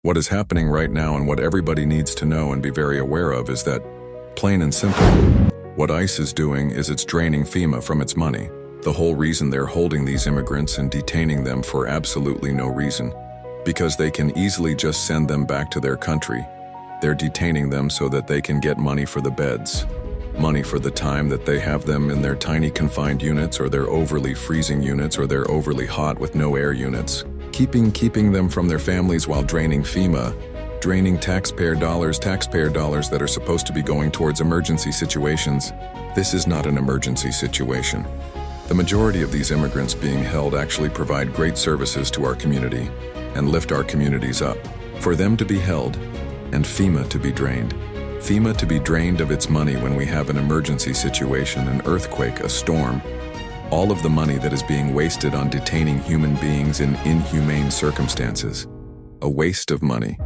What is happening right now and what everybody needs to know and be very aware of is that, plain and simple, what ICE is doing is it's draining FEMA from its money. The whole reason they're holding these immigrants and detaining them for absolutely no reason, because they can easily just send them back to their country. They're detaining them so that they can get money for the beds, money for the time that they have them in their tiny confined units or their overly freezing units or their overly hot with no air units, keeping them from their families while draining FEMA, draining taxpayer dollars that are supposed to be going towards emergency situations. This is not an emergency situation. The majority of these immigrants being held actually provide great services to our community and lift our communities up. For them to be held and FEMA to be drained. FEMA to be drained of its money when we have an emergency situation, an earthquake, a storm. All of the money that is being wasted on detaining human beings in inhumane circumstances. A waste of money.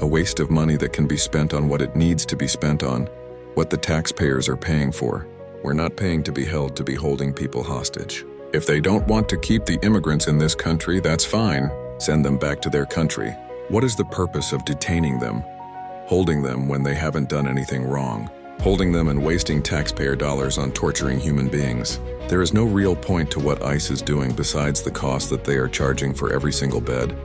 A waste of money that can be spent on what it needs to be spent on, what the taxpayers are paying for. We're not paying to be held to be holding people hostage. If they don't want to keep the immigrants in this country, that's fine. Send them back to their country. What is the purpose of detaining them? Holding them when they haven't done anything wrong. Holding them and wasting taxpayer dollars on torturing human beings. There is no real point to what ICE is doing besides the cost that they are charging for every single bed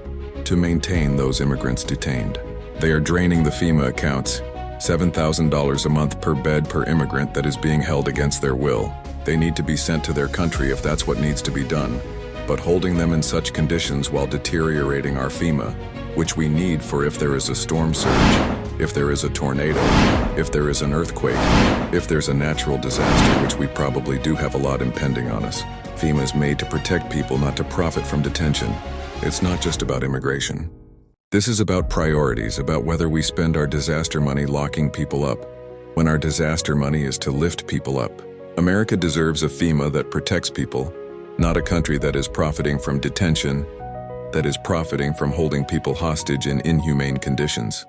to maintain those immigrants detained. They are draining the FEMA accounts. $7,000 a month per bed per immigrant that is being held against their will. They need to be sent to their country if that's what needs to be done. But holding them in such conditions while deteriorating our FEMA, which we need for if there is a storm surge, if there is a tornado, if there is an earthquake, if there's a natural disaster, which we probably do have a lot impending on us. FEMA is made to protect people, not to profit from detention. It's not just about immigration. This is about priorities, about whether we spend our disaster money locking people up, when our disaster money is to lift people up. America deserves a FEMA that protects people, not a country that is profiting from detention, that is profiting from holding people hostage in inhumane conditions.